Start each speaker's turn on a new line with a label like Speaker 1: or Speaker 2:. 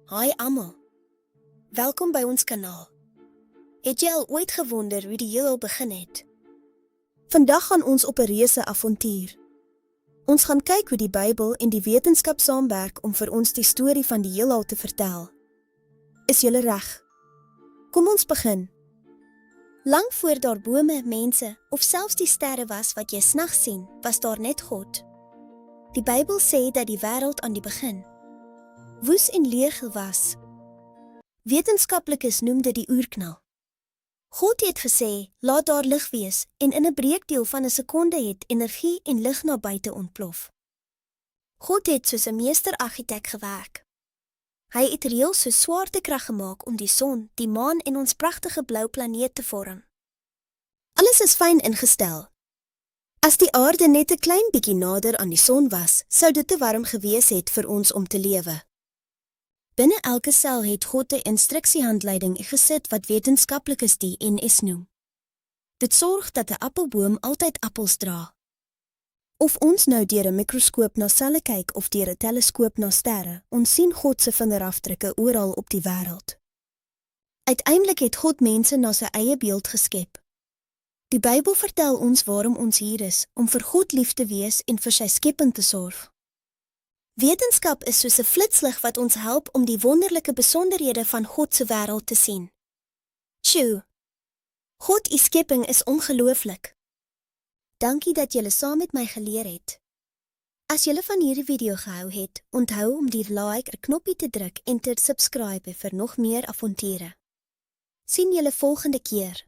Speaker 1: Hi almal, welkom by ons kanaal. Het jy al ooit gewonder hoe die heelal begin het? Vandag gaan ons op 'n reuse avontuur. Ons gaan kyk hoe die Bybel en die wetenskap saamwerk om vir ons die storie van die heelal te vertel. Is julle reg? Kom ons begin. Lang voor daar bome, mense of selfs die sterre was wat jy snags sien, was daar net God. Die Bybel sê dat die wêreld aan die begin woes en leeg was. Wetenskaplikes noem dit die oerknal. God het gesê, laat daar lig wees, en in 'n breekdeel van 'n sekonde het energie en lig na buite ontplof. God het soos 'n meesterargitek gewerk. Hy het reëls so swaartekrag gemaak om die son, die maan en ons pragtige blou planeet te vorm. Alles is fyn ingestel. As die aarde net 'n klein bietjie nader aan die son was, sou dit te warm gewees het vir ons om te lewe. Binne elke sel het God 'n instruksiehandleiding gesit wat wetenskaplikes die NS noem. Dit sorg dat 'n appelboom altyd appels dra. Of ons nou deur 'n mikroskoop na selle kyk of deur 'n teleskoop na sterre, ons sien God se vingerafdrukke oral op die wêreld. Uiteindelik het God mense na sy eie beeld geskep. Die Bybel vertel ons waarom ons hier is, om vir God lief te wees en vir sy skepping te sorg. Wetenskap is soos 'n flitslig wat ons help om die wonderlike besonderhede van God se wêreld te sien. Sjoe, God se skepping is ongelooflik. Dankie dat julle saam met my geleer het. As julle van hierdie video gehou het, onthou om die like knoppie te druk en te subscribe vir nog meer avonture. Sien julle volgende keer.